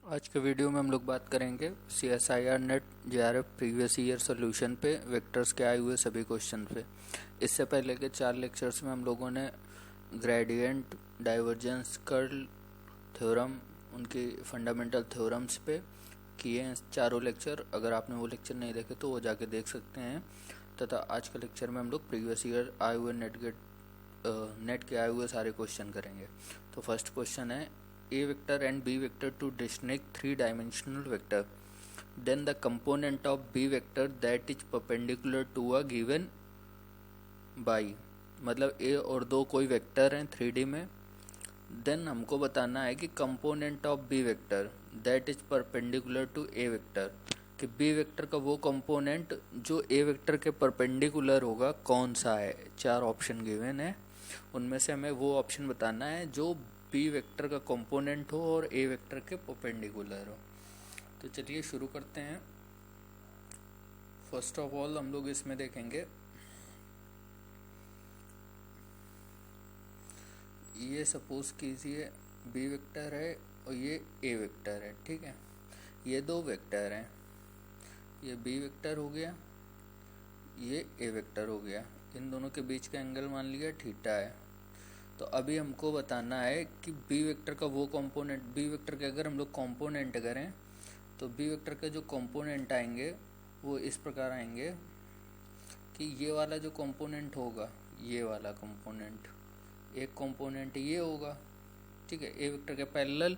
आज के वीडियो में हम लोग बात करेंगे CSIR net JRF previous year solution पे वेक्टर्स के आए हुए सभी क्वेश्चन पे। इससे पहले के 4 लेक्चर्स में हम लोगों ने ग्रेडियंट, डाइवर्जेंस, कर्ल थ्योरम, उनकी फंडामेंटल थ्योरम्स पे किए हैं चारों लेक्चर। अगर आपने वो लेक्चर नहीं देखे तो वो जाके देख सकते हैं। तथा आज के लेक्चर में हम लोग प्रीवियस ईयर आए हुए नेट के आए हुए सारे क्वेश्चन करेंगे। तो फर्स्ट क्वेश्चन है A vector and B vector to distinct three-dimensional vector, then the component of B vector that is perpendicular to a given by, मतलब A और दो कोई वेक्टर हैं 3D में। देन हमको बताना है कि component of B vector that is perpendicular to A vector, कि B वेक्टर का वो कंपोनेंट जो A वेक्टर के परपेंडिकुलर होगा कौन सा है। 4 ऑप्शन गिवन है, उनमें से हमें वो ऑप्शन बताना है जो बी वेक्टर का कंपोनेंट हो और ए वेक्टर के परपेंडिकुलर हो। तो चलिए शुरू करते हैं। फर्स्ट ऑफ ऑल हम लोग इसमें देखेंगे, ये सपोज कीजिए बी वेक्टर है और ये ए वेक्टर है, ठीक है। ये दो वेक्टर हैं, ये बी वेक्टर हो गया, ये ए वेक्टर हो गया। इन दोनों के बीच का एंगल मान लिया थीटा है। तो अभी हमको बताना है कि बी वेक्टर का वो कंपोनेंट, बी वेक्टर के अगर हम लोग कंपोनेंट करें तो बी वेक्टर के जो कंपोनेंट आएंगे वो इस प्रकार आएंगे कि ये वाला जो कंपोनेंट होगा, ये वाला कंपोनेंट, एक कंपोनेंट ये होगा, ठीक है। ए वेक्टर के पैरेलल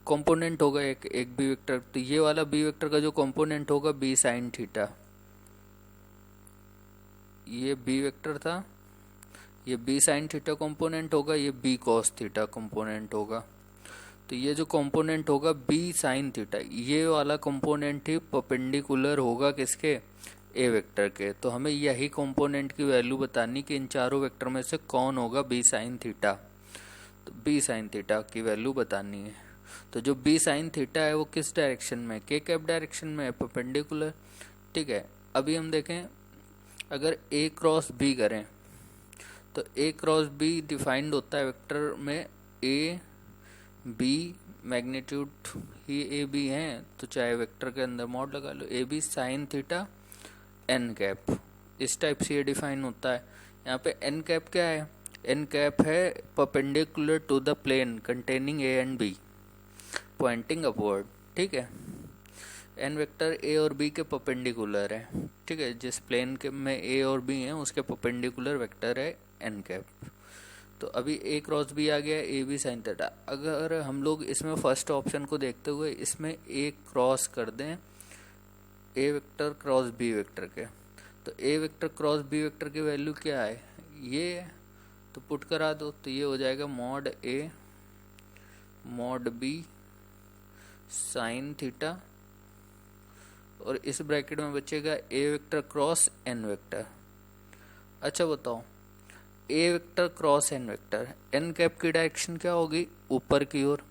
कंपोनेंट होगा एक बी वेक्टर। तो ये वाला बी वेक्टर का जो कंपोनेंट होगा बी साइन थीटा, ये बी वेक्टर था, ये बी साइन थीटा कंपोनेंट होगा, ये बी कॉस थीटा कंपोनेंट होगा। तो ये जो कंपोनेंट होगा बी साइन थीटा, ये वाला कंपोनेंट ही परपेंडिकुलर होगा किसके, ए वेक्टर के। तो हमें यही कंपोनेंट की वैल्यू बतानी कि इन चारों वेक्टर में से कौन होगा बी साइन थीटा। तो बी साइन थीटा की वैल्यू बतानी है। तो जो बी साइन थीटा है वो किस डायरेक्शन में, के कैप डायरेक्शन में है, परपेंडिकुलर, ठीक है। अभी हम देखें, अगर ए क्रॉस बी करें तो ए क्रॉस बी डिफाइंड होता है वेक्टर में ए बी, मैग्नीट्यूड ही ए बी है तो चाहे वेक्टर के अंदर मॉड लगा लो, A B sine theta N cap, इस टाइप से ये डिफाइन होता है। यहाँ पे एन कैप क्या है, एन कैप है perpendicular to the plane containing A and B pointing upward, ठीक है। एन वेक्टर ए और बी के परपेंडिकुलर है, ठीक है। जिस प्लेन के में ए और बी हैं उसके परपेंडिकुलर वेक्टर है एन कैप। तो अभी ए क्रॉस बी आ गया, ए बी साइन थीटा। अगर हम लोग इसमें फर्स्ट ऑप्शन को देखते हुए इसमें ए क्रॉस कर दें ए वेक्टर क्रॉस बी वेक्टर के, तो ए वेक्टर क्रॉस बी वेक्टर की वैल्यू क्या है, ये, तो पुट करा दो। तो ये हो जाएगा mod A mod B sine theta, और इस ब्रैकेट में बचेगा A vector cross N vector. अच्छा बताओ, A vector cross N vector, N cap की डायरेक्शन क्या होगी, ऊपर की ओर,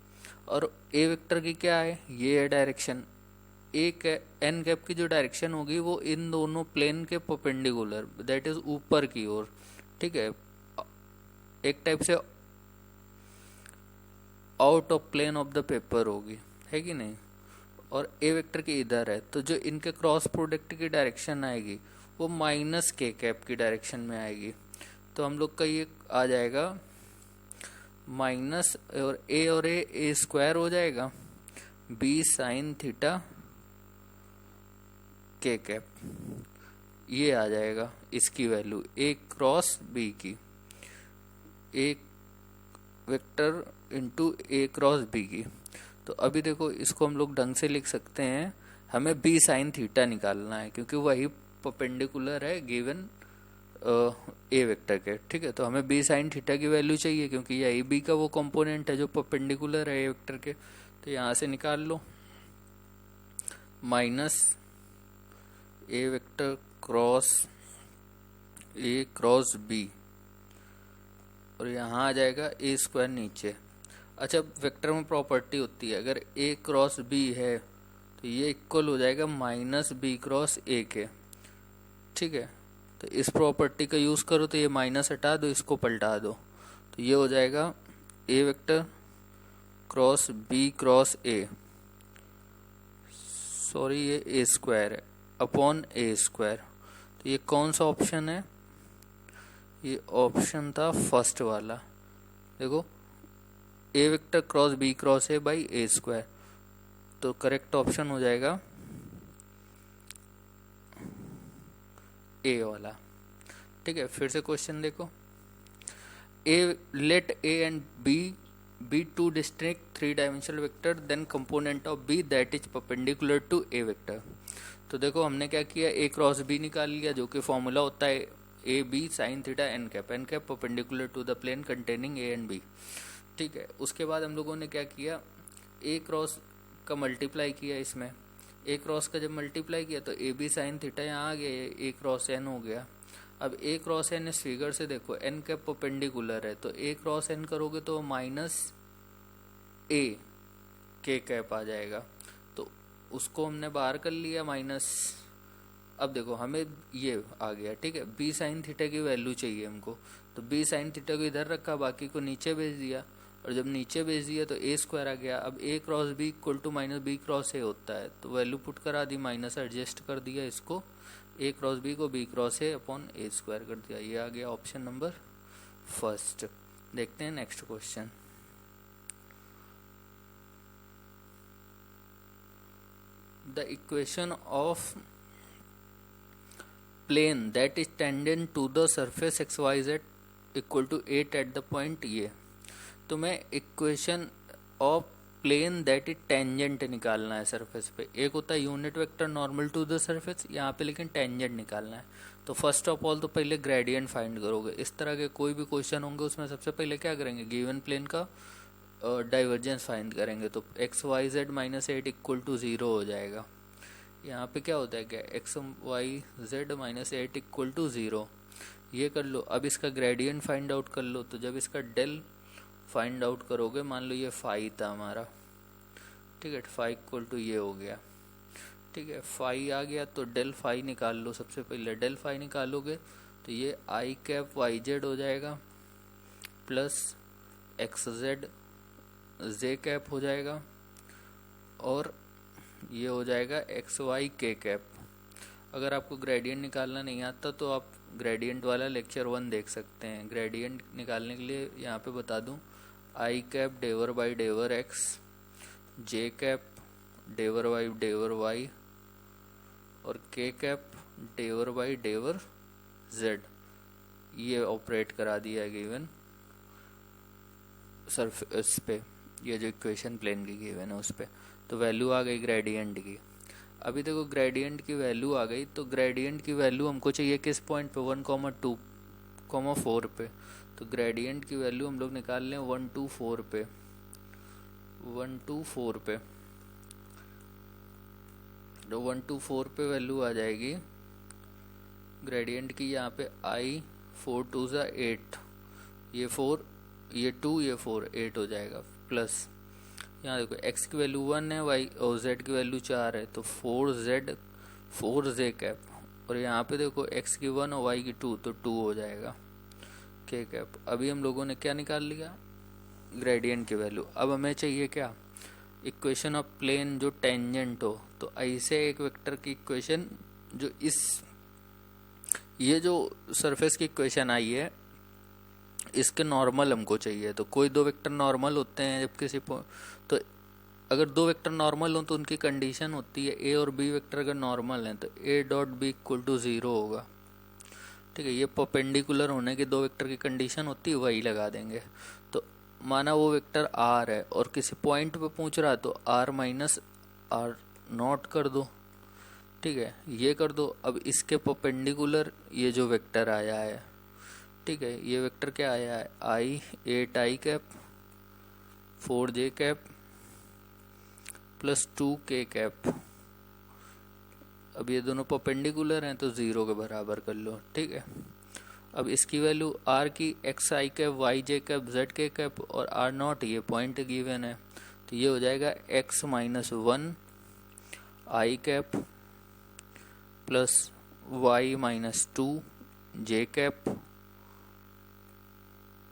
और ए वेक्टर की क्या है, ये है डायरेक्शन। एन कैप की जो डायरेक्शन होगी वो इन दोनों प्लेन के परपेंडिकुलर, दैट इज ऊपर की ओर, ठीक है। एक टाइप से out of plane of the paper होगी, है कि नहीं। और ए वेक्टर की इधर है, तो जो इनके क्रॉस प्रोडक्ट की डायरेक्शन आएगी वो माइनस के कैप की डायरेक्शन में आएगी। तो हम लोग का ये आ जाएगा माइनस, और ए स्क्वायर हो जाएगा बी साइन थीटा के कैप, ये आ जाएगा इसकी वैल्यू ए क्रॉस बी की, ए वेक्टर इंटू ए क्रॉस बी की। तो अभी देखो इसको हम लोग ढंग से लिख सकते हैं, हमें बी साइन थीटा निकालना है क्योंकि वही परपेंडिकुलर है गिवन ए वेक्टर के, ठीक है। तो हमें बी साइन थीटा की वैल्यू चाहिए क्योंकि यही बी का वो कंपोनेंट है जो परपेंडिकुलर है ए वेक्टर के। तो यहाँ से निकाल लो माइनस ए वेक्टर क्रॉस बी, और यहाँ आ जाएगा ए स्क्वायर नीचे। अच्छा, वेक्टर में प्रॉपर्टी होती है, अगर ए क्रॉस बी है तो ये इक्वल हो जाएगा माइनस बी क्रॉस ए के, ठीक है। तो इस प्रॉपर्टी का यूज़ करो तो ये माइनस हटा दो, इसको पलटा दो, तो ये हो जाएगा A vector cross B cross A, sorry ये ए स्क्वायर है अपॉन ए स्क्वायर। तो ये कौन सा ऑप्शन है? ये ऑप्शन था फर्स्ट वाला। देखो A vector cross B cross A by A square, तो करेक्ट ऑप्शन हो जाएगा ए वाला। ठीक है, फिर से क्वेश्चन देखो। A let A and B be two distinct 3-dimensional vector, then component of B that is perpendicular to A vector. तो देखो हमने क्या किया, ए क्रॉस बी निकाल लिया, जो कि फॉर्मूला होता है A B sine theta N cap perpendicular to the plane containing A and B. ठीक है, उसके बाद हम लोगों ने क्या किया, ए क्रॉस का मल्टीप्लाई किया इसमें। ए क्रॉस का जब मल्टीप्लाई किया तो ए बी साइन थीटा यहाँ आ गया, ए क्रॉस एन हो गया। अब ए क्रॉस एन इस फिगर से देखो एन कैप परपेंडिकुलर है, तो ए क्रॉस एन करोगे तो माइनस ए के कैप आ जाएगा, तो उसको हमने बाहर कर लिया माइनस। अब देखो हमें ये आ गया। ठीक है, बी साइन थीटा की वैल्यू चाहिए हमको, तो बी साइन थीटा को इधर रखा, बाकी को नीचे भेज दिया, और जब नीचे भेज दिया तो ए स्क्वायर आ गया। अब A cross B equal to minus B cross A होता है, तो वैल्यू पुट करा दी, माइनस एडजस्ट कर दिया इसको, ए क्रॉस बी को B cross A upon A square कर दिया। ये आ गया ऑप्शन नंबर फर्स्ट। देखते हैं next question. The equation of plane that is tangent to the surface X Y Z equal to 8 at the point ये। तो मैं equation of plane that is tangent निकालना है सरफेस पे। एक होता है unit vector normal to the surface, यहाँ पे लेकिन टेंजेंट निकालना है। तो फर्स्ट ऑफ ऑल तो पहले ग्रेडियंट फाइंड करोगे। इस तरह के कोई भी क्वेश्चन होंगे उसमें सबसे पहले क्या करेंगे, गिवन प्लेन का डाइवर्जेंस फाइंड करेंगे। तो x Y z minus 8 equal to 0 हो जाएगा। यहाँ पे क्या होता है, क्या x Y z minus 8 equal to 0, ये कर लो। अब इसका ग्रेडियंट फाइंड आउट कर लो। तो जब इसका डेल फाइंड आउट करोगे, मान लो ये फाई था हमारा, ठीक है, फाई इक्वल टू ये हो गया। ठीक है, फाई आ गया तो डेल फाई निकाल लो। सबसे पहले डेल फाई निकालोगे तो ये आई कैप वाई जेड हो जाएगा plus x Z J cap हो जाएगा, और ये हो जाएगा एक्स वाई के कैप। अगर आपको ग्रेडियंट निकालना नहीं आता तो आप ग्रेडियंट वाला लेक्चर 1 देख सकते हैं। ग्रेडियंट निकालने के लिए यहाँ पे बता दूँ, आई कैप डेवर बाई डेवर एक्स, जे कैप डेवर बाई डेवर वाई, और के कैप डेवर बाई डेवर जेड। ये ऑपरेट करा दिया है गिवन सरफेस पे, ये जो इक्वेशन प्लेन की गिवन है उस पे। तो वैल्यू आ गई ग्रेडियंट की। अभी देखो ग्रेडियंट की वैल्यू आ गई, तो ग्रेडियंट की वैल्यू हमको चाहिए किस पॉइंट पे, 1,2,4 पे। तो ग्रेडियंट की वैल्यू हम लोग निकाल लें 1 2 4 पे, 1 2 4 पे। तो 1 2 4 पे वैल्यू आ जाएगी ग्रेडियंट की। यहाँ पे आई 4 2 ज़ा 8, ये 4 ये 2 ये 4 8 हो जाएगा, प्लस यहाँ देखो x की वैल्यू 1 है, y और z की वैल्यू 4 है, तो 4z 4j कैप, और यहाँ पे देखो x की 1 और y की 2, तो 2 हो जाएगा k कैप। अभी हम लोगों ने क्या निकाल लिया, ग्रेडियंट की वैल्यू। अब हमें चाहिए क्या, इक्वेशन ऑफ प्लेन जो टेंजेंट हो। तो ऐसे एक वेक्टर की इक्वेशन जो इस ये जो सरफेस की इक्वेशन आई है इसके नॉर्मल हमको चाहिए। तो कोई दो वेक्टर नॉर्मल होते हैं, जब किसी तो अगर दो वेक्टर नॉर्मल हो तो उनकी कंडीशन होती है ए और बी वेक्टर अगर नॉर्मल हैं तो A dot B equal to 0 होगा। ठीक है, ये परपेंडिकुलर होने की दो वेक्टर की कंडीशन होती है, वही लगा देंगे। तो माना वो वेक्टर आर है और किसी पॉइंट पे पूछ रहा है तो आर माइनस आर नॉट कर दो। ठीक है, ये कर दो। अब इसके परपेंडिकुलर ये जो वेक्टर आया है, ठीक है, ये वेक्टर क्या आया है, I 8 I cap 4j cap plus 2k cap. अब ये दोनों परपेंडिकुलर हैं तो 0 के बराबर कर लो। ठीक है, अब इसकी वैल्यू r की एक्स आई कैप वाई जे कैप जेड के कैप और r नॉट ये पॉइंट गिवन है, तो ये हो जाएगा x माइनस 1 आई कैप प्लस y माइनस 2 जे कैप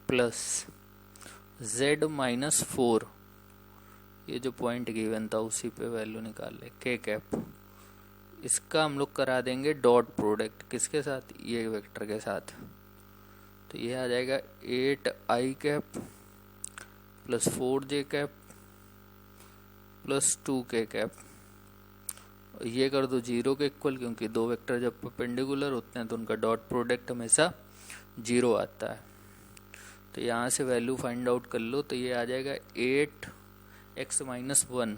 प्लस z माइनस 4 ये जो पॉइंट गिवन था उसी पे वैल्यू निकाल ले। के कैप इसका हम लोग करा देंगे डॉट प्रोडक्ट किसके साथ, ये वेक्टर के साथ। तो ये आ जाएगा 8i cap plus 4j cap plus 2k cap. ये कर दो 0 के इक्वल, क्योंकि दो वेक्टर जब परपेंडिकुलर होते हैं तो उनका डॉट प्रोडक्ट हमेशा 0 आता है। तो यहाँ से वैल्यू फाइंड आउट कर लो। तो ये आ जाएगा 8x माइनस 1,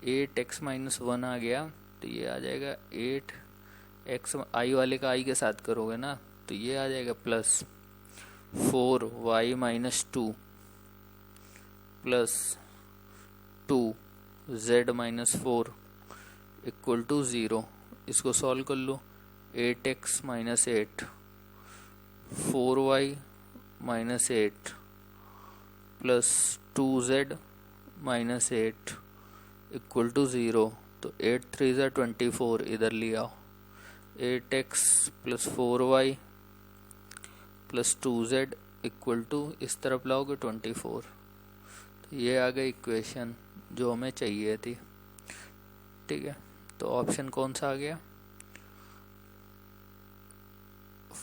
8x माइनस 1 आ गया। तो ये आ जाएगा 8x, आई वाले का आई के साथ करोगे ना, तो ये आ जाएगा plus 4y minus 2 plus 2z minus 4 equal to 0। इसको सॉल्व कर लो। 8x minus 8, 4y minus 8 plus 2z minus 8 equal to 0। तो 8 3 ज़ा 24, इधर ले आओ। 8x plus 4y plus 2z equal to, इस तरफ लाओगे 24। तो ये आ गई इक्वेशन जो हमें चाहिए थी। ठीक है, तो ऑप्शन कौन सा आ गया,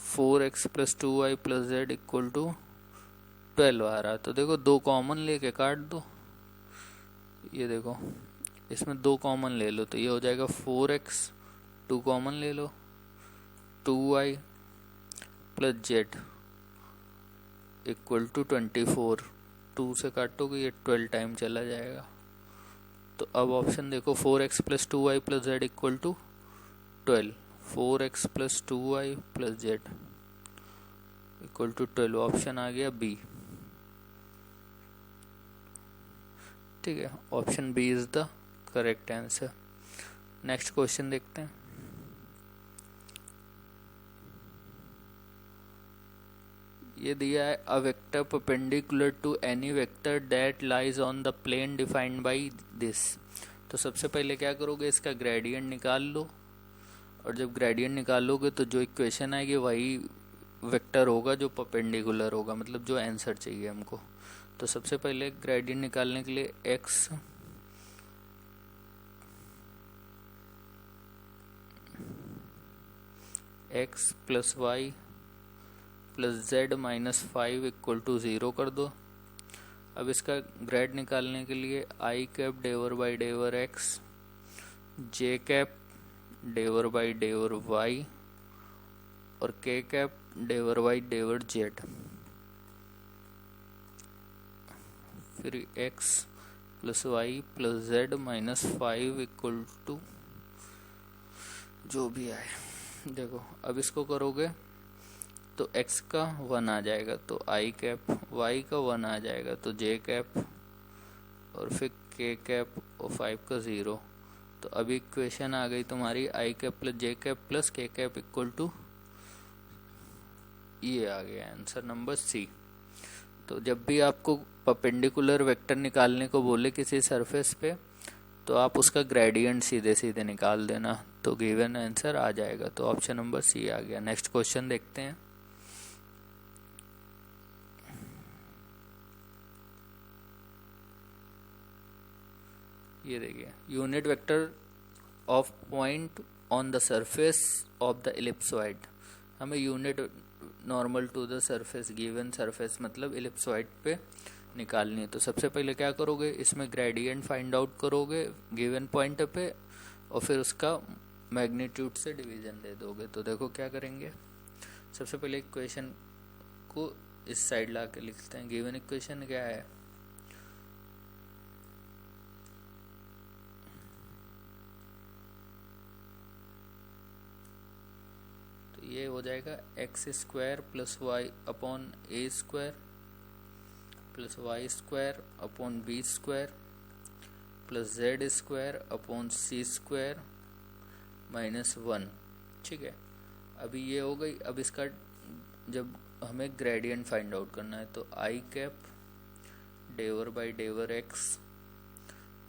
4x plus 2y plus z equal to 12 आ रहा। तो देखो 2 कॉमन लेके काट दो। ये देखो इसमें 2 कॉमन ले लो, तो ये हो जाएगा 4x, 2 कॉमन ले लो, 2y plus z equal to 24। 2 से काटोगे ये 12 टाइम चला जाएगा। तो अब ऑप्शन देखो 4x plus 2y plus z equal to 12, 4x plus 2y plus z equal to 12। Option आ गया बी। ठीक है, option B is the correct answer. Next question देखते हैं। ये दिया है a vector perpendicular to any vector that lies on the plane defined by this. तो सबसे पहले क्या करोगे, इसका ग्रेडियंट निकाल लो, और जब ग्रेडियंट निकालोगे तो जो इक्वेशन आएगी वही वेक्टर होगा जो परपेंडिकुलर होगा, मतलब जो आंसर चाहिए हमको। तो सबसे पहले ग्रेडियंट निकालने के लिए x plus Y plus Z minus 5 equal to 0 कर दो। अब इसका ग्रेड निकालने के लिए आई कैप डेवर बाई डेवर x, जे कैप डेवर बाई डेवर y और के कैप डेवर बाई डेवर z। फिर x plus Y plus Z minus 5 equal to जो भी आए। देखो अब इसको करोगे तो x का 1 आ जाएगा, तो आई कैप, y का 1 आ जाएगा तो j कैप, और फिर k कैप और 5 का 0। तो अभी इक्वेशन आ गई तुम्हारी आई cap plus J cap plus K cap equal to, ये आ गया आंसर नंबर सी। तो जब भी आपको परपेंडिकुलर वेक्टर निकालने को बोले किसी सरफेस पे, तो आप उसका ग्रेडियंट सीधे सीधे निकाल देना, तो गिवन आंसर आ जाएगा। तो ऑप्शन नंबर सी आ गया। नेक्स्ट क्वेश्चन देखते हैं। ये देखिए, unit vector of point on the surface of the ellipsoid. हमें unit normal to the surface, given surface मतलब इलिप्सॉइड पे निकालनी है। तो सबसे पहले क्या करोगे, इसमें ग्रेडियंट फाइंड आउट करोगे गिवन पॉइंट पे, और फिर उसका मैग्नीट्यूड से डिवीजन दे दोगे। तो देखो क्या करेंगे, सबसे पहले इक्वेशन को इस साइड ला के लिखते हैं। गिवन इक्वेशन क्या है, ये हो जाएगा X square plus Y upon A square plus Y square upon B square plus Z square upon C square minus 1। ठीक है, अभी ये हो गई। अब इसका जब हमें ग्रेडियंट फाइंड आउट करना है, तो आई कैप डेवर बाई डेवर एक्स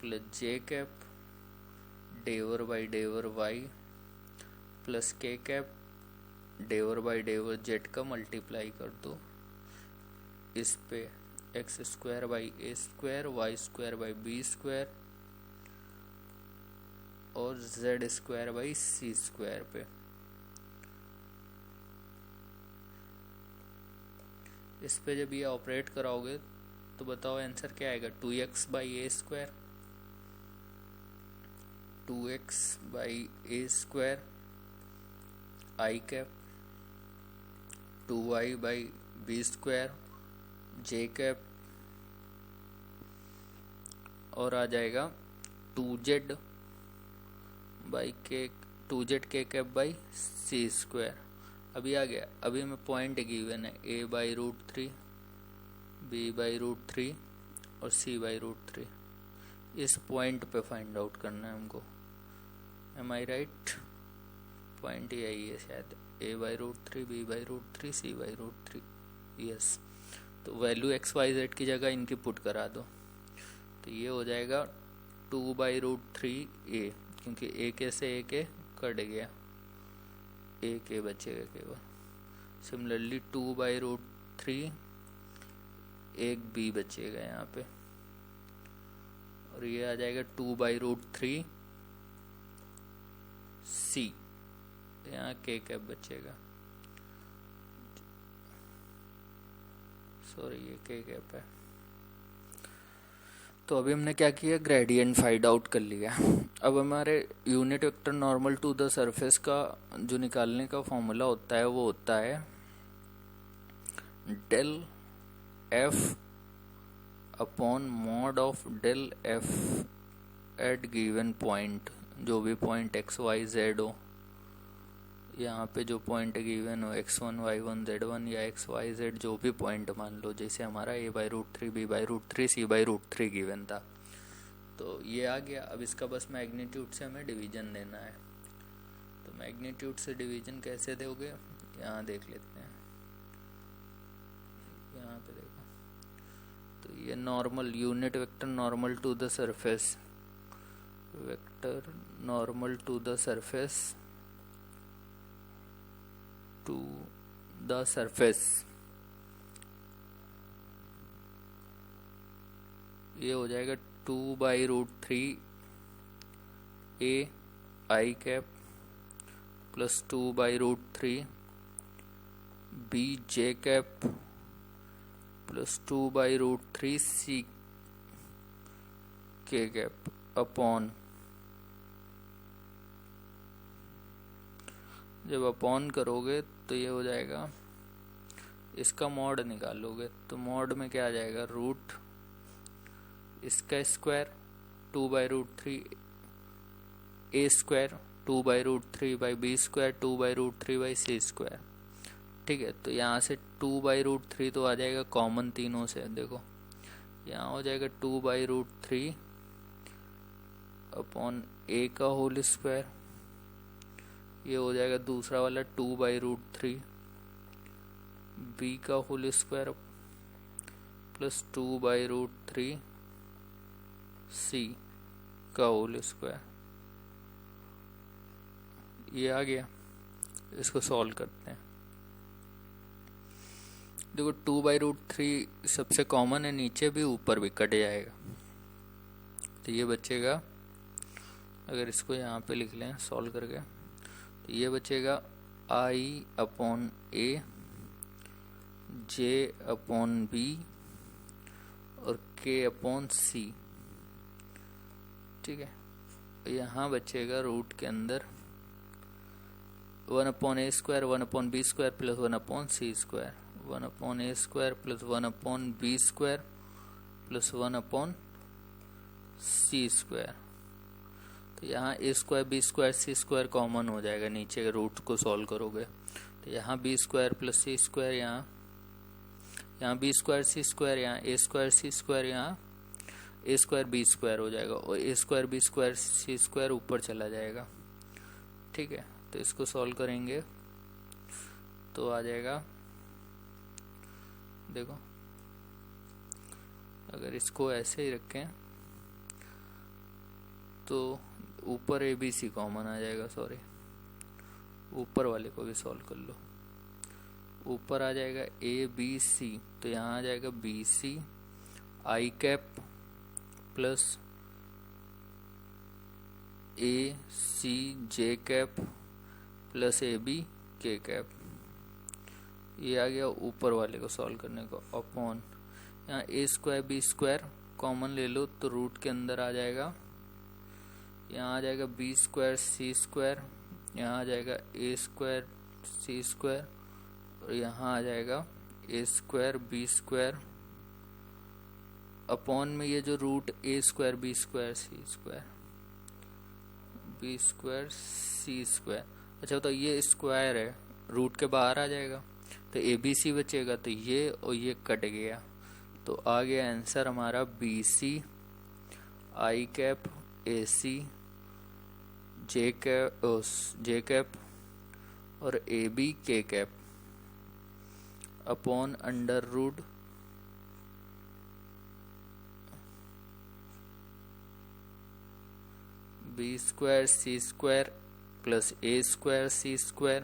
प्लस जे कैप डेवर बाई डेवर वाई प्लस के कैप डेवर बाई डेवर जेड का मल्टीप्लाई कर दो इस पे X square by A square, Y square by B square और Z square by C square पे। इस पे जब ये ऑपरेट कराओगे तो बताओ आंसर क्या आएगा। 2x by A square, 2x by A square I cap, 2y by B square J cap, और आ जाएगा 2z बाई के, 2z के कैप बाई सी स्क्वायर। अभी आ गया। अभी हमें पॉइंट गिवन है a by root 3, b by root 3 और c बाई रूट 3। इस पॉइंट पे फाइंड आउट करना है हमको। एम आई राइट? पॉइंट यही है शायद, a by root 3, b by root 3, c by root 3। Yes, तो वैल्यू एक्स वाई जेड की जगह इनकी पुट करा दो। तो ये हो जाएगा 2 बाई रूट 3 a, क्योंकि a के से a के कट गया, a के बचेगा केवल। सिमिलरली 2 बाई रूट 3 एक b बचेगा यहाँ पे, और ये आ जाएगा 2 बाई रूट 3 c, यहाँ k कैप बचेगा। सॉरी, ये k कैप है। तो अभी हमने क्या किया, ग्रेडियंट फाइंड आउट कर लिया। अब हमारे unit vector normal to the surface का जो निकालने का फॉर्मूला होता है वो होता है del F upon mod of del F at given point, जो भी पॉइंट एक्स वाई जेड हो। यहाँ पे जो पॉइंट गिवन हो x1 y1 z1 या एक्स वाई जेड, जो भी पॉइंट मान लो, जैसे हमारा a by root 3, b by root 3, c by root 3 given था। तो ये आ गया। अब इसका बस मैग्नीट्यूड से हमें डिवीजन देना है। तो मैग्नीट्यूड से डिवीजन कैसे दोगे, यहाँ देख लेते हैं। यहाँ पे देखो, तो ये normal unit vector normal to the surface, vector normal to the surface, to the surface, ये हो जाएगा 2 by root 3 a I cap plus 2 by root 3 b J cap plus 2 by root 3 c K cap upon, जब upon करोगे तो ये हो जाएगा, इसका मॉड निकालोगे तो मॉड में क्या आ जाएगा, रूट इसका square 2 by root 3 A square, 2 by root 3 by B square, 2 by root 3 by C square. ठीक है, तो यहाँ से 2 बाई रूट 3 तो आ जाएगा कॉमन तीनों से। देखो यहाँ हो जाएगा 2 बाई रूट 3 अपॉन ए का होल स्क्वायर, ये हो जाएगा दूसरा वाला 2 बाई रूट 3 बी का whole square plus 2 by root 3 C का होल स्क्वायर। ये आ गया। इसको सॉल्व करते हैं। देखो 2 बाई रूट 3 सबसे कॉमन है, नीचे भी ऊपर भी कट जाएगा, तो ये बचेगा। अगर इसको यहाँ पे लिख लें सॉल्व करके, तो ये बचेगा आई अपॉन ए जे अपॉन बी और के अपॉन सी। ठीक है, यहाँ बचेगा रूट के अंदर 1 upon A square, 1 upon B square plus 1 upon C square, 1 upon A square plus 1 upon B square plus 1 upon C square. तो यहाँ A square B square C square common हो जाएगा, नीचे के रूट को सॉल्व करोगे तो यहाँ बी स्क्वायर प्लस सी स्क्वायर, यहाँ बी स्क्वायर सी स्क्वायर, यहाँ ए स्क्वायर सी स्क्वायर, यहाँ ए स्क्वायर बी स्क्वायर हो जाएगा और ए square B square C square ऊपर चला जाएगा। ठीक है, तो इसको सॉल्व करेंगे तो आ जाएगा, देखो अगर इसको ऐसे ही रखें तो ऊपर ए बी सी कॉमन आ जाएगा। सॉरी, ऊपर वाले को भी सॉल्व कर लो। ऊपर आ जाएगा ए बी सी, तो यहाँ आ जाएगा B C I cap plus A C J cap plus A B K cap. ये आ गया ऊपर वाले को सॉल्व करने को, अपॉन यहाँ A square B square common ले लो तो रूट के अंदर आ जाएगा, यहाँ आ जाएगा बी स्क्वायर सी स्क्वायर, यहाँ आ जाएगा ए स्क्वायर सी स्क्वायर और यहाँ आ जाएगा ए स्क्वायर बी स्क्वायर अपॉन में ये जो रूट ए square B square C square B square C square. अच्छा तो ये स्क्वायर है, रूट के बाहर आ जाएगा तो ए बी सी बचेगा, तो ये और ये कट गया, तो आ गया आंसर हमारा B C I cap A C J cap और A B K cap upon under root B square C square plus A square C square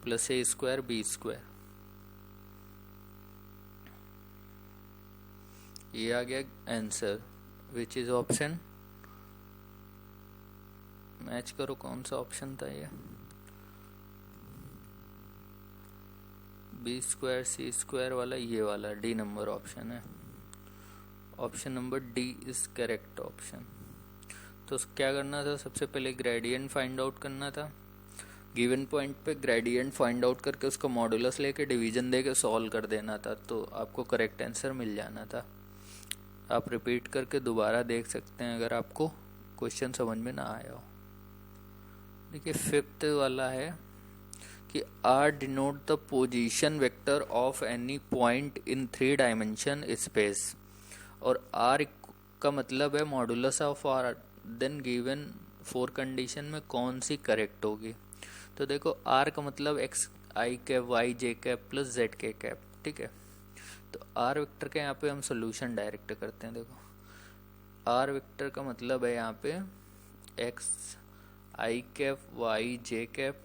plus A square B square. ये आ गया answer, which is option, match करो कौन सा option था ये, B square C square वाला, ये वाला डी नंबर ऑप्शन है, option number D is correct option. तो क्या करना था, सबसे पहले ग्रेडियंट फाइंड आउट करना था, गिवन पॉइंट पे ग्रेडियंट फाइंड आउट करके उसका मॉडुलस लेके डिवीजन देके सॉल्व कर देना था, तो आपको करेक्ट आंसर मिल जाना था। आप रिपीट करके दोबारा देख सकते हैं अगर आपको क्वेश्चन समझ में ना आया हो। देखिए फिफ्थ वाला है कि R denote the position vector of any point in 3 dimension space, और आर का मतलब है modulus of R, then given 4 condition में कौन सी करेक्ट होगी। तो देखो आर का मतलब एक्स आई कैप वाई जे कैप प्लस जेड के कैप, ठीक है। तो आर वेक्टर का यहाँ पे हम सोल्यूशन डायरेक्ट करते हैं। देखो आर वेक्टर का मतलब है यहाँ पे एक्स आई कैप वाई जे कैप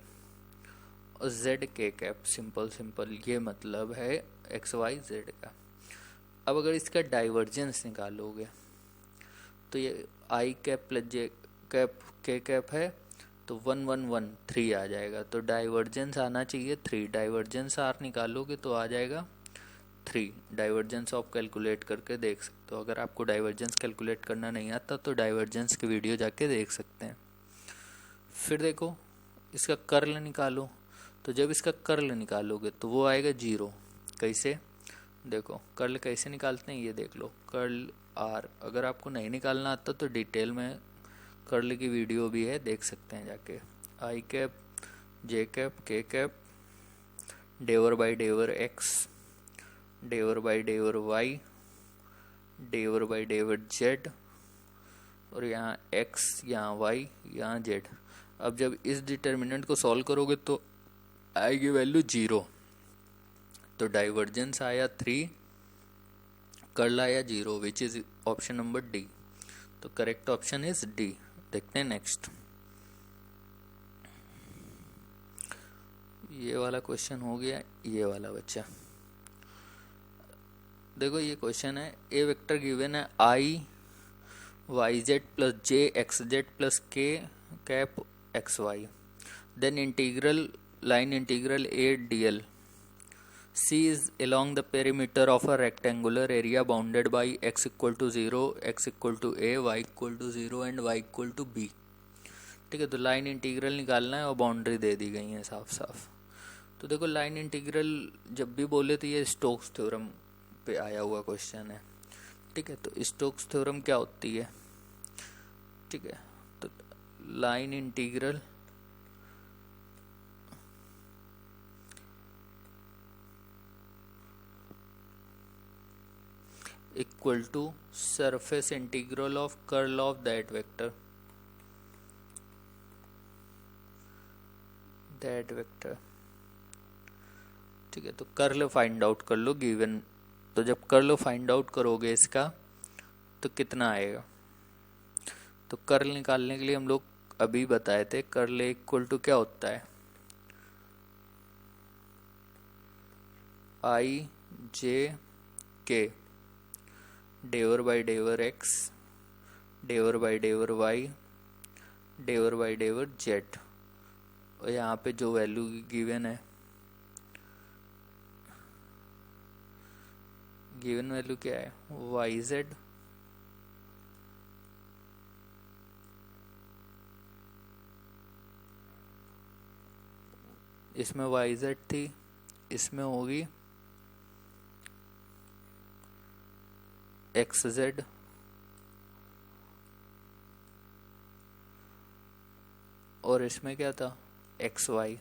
और जेड के कैप, सिंपल ये मतलब है एक्स वाई जेड का। अब अगर इसका डाइवर्जेंस निकालोगे तो ये आई cap plus J cap K cap है तो 1 1 1 3 आ जाएगा, तो डाइवर्जेंस आना चाहिए 3, डाइवर्जेंस आर निकालोगे तो आ जाएगा 3। डाइवर्जेंस आप कैलकुलेट करके देख सकते हो, अगर आपको डाइवर्जेंस कैलकुलेट करना नहीं आता तो डाइवर्जेंस की वीडियो जाके देख सकते हैं। फिर देखो इसका कर्ल निकालो, तो जब इसका कर्ल निकालोगे तो वो आएगा 0। कैसे, देखो कर्ल कैसे निकालते हैं ये देख लो, कर्ल आर। अगर आपको नहीं निकालना आता तो डिटेल में कर्ल की वीडियो भी है, देख सकते हैं जाके। I cap J cap K cap डेवर बाई डेवर एक्स डेवर बाई डेवर वाई डेवर बाई डेवर जेड और यहाँ एक्स यहाँ वाई यहाँ जेड। अब जब इस डिटर्मिनेंट को सॉल्व करोगे तो आएगी वैल्यू 0, तो डाइवर्जेंस आया 3, कर्ल आया 0, विच इज ऑप्शन नंबर डी। तो करेक्ट ऑप्शन इज डी। देखते हैं नेक्स्ट, ये वाला क्वेश्चन हो गया, ये वाला बच्चा। देखो ये क्वेश्चन है, ए वेक्टर गिवन है I Y Z plus J X Z plus K cap X Y, then integral line integral a dl c is along the perimeter of a rectangular area bounded by x equal to 0 x equal to a y equal to 0 and y equal to b। ठीक है, तो line integral निकालना है और boundary दे दी गई है साफ साफ। तो देखो लाइन इंटीग्रल जब भी बोले तो ये स्टोक्स थ्योरम पे आया हुआ क्वेश्चन है। ठीक है, तो स्टोक्स थ्योरम क्या होती है, ठीक है, तो line integral equal to surface integral of curl of that vector, ठीक है। तो कर्ल फाइंड आउट कर लो गिवन, तो जब कर्ल फाइंड आउट करोगे इसका तो कितना आएगा, तो कर्ल निकालने के लिए हम लोग अभी बताए थे कर्ल इक्वल टू क्या होता है, आई जे के डेवर बाई डेवर एक्स, डेवर बाई डेवर वाई, डेवर बाई डेवर जेड। और यहाँ पे जो वैल्यू गिवन है, गिवन वैल्यू क्या है, वाई जेड, इसमें वाई जेड थी, इसमें होगी एक्स जेड, और इसमें क्या था, एक्स वाई।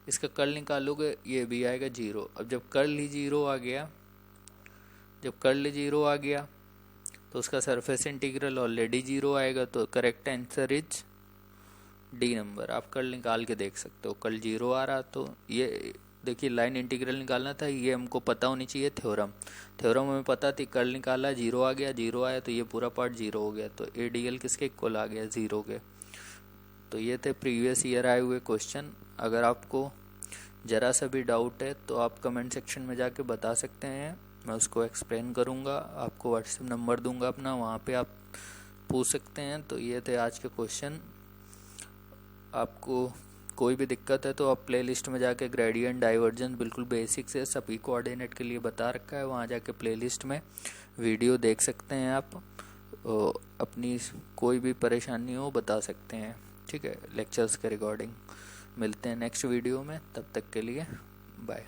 इसका कर्ल निकालोगे ये भी आएगा जीरो। अब जब कर्ल ही जीरो आ गया, जब कर्ल जीरो आ गया तो उसका सरफेस इंटीग्रल ऑलरेडी जीरो आएगा, तो correct answer is D number. आप कर्ल निकाल के देख सकते हो, कर्ल जीरो आ रहा, तो ये देखिए लाइन इंटीग्रल निकालना था, ये हमको पता होनी चाहिए थ्योरम। थ्योरम हमें पता थी, कर्ल निकाला जीरो आ गया, जीरो आया तो ये पूरा पार्ट जीरो हो गया, तो ए डी एल किसके इक्वल आ गया, जीरो के। तो ये थे प्रीवियस ईयर आए हुए क्वेश्चन। अगर आपको ज़रा सा भी डाउट है तो आप कमेंट सेक्शन में जाके बता सकते हैं, मैं उसको एक्सप्लेन करूँगा। आपको व्हाट्सएप नंबर दूंगा अपना, वहाँ पे आप पूछ सकते हैं। तो ये थे आज के क्वेश्चन। आपको कोई भी दिक्कत है तो आप प्लेलिस्ट में जाके ग्रेडियंट डाइवर्जेंस बिल्कुल बेसिक से सभी कोऑर्डिनेट के लिए बता रखा है, वहाँ जाके प्लेलिस्ट में वीडियो देख सकते हैं। आप अपनी कोई भी परेशानी हो बता सकते हैं, ठीक है, लेक्चर्स के रिकॉर्डिंग। मिलते हैं नेक्स्ट वीडियो में, तब तक के लिए बाय।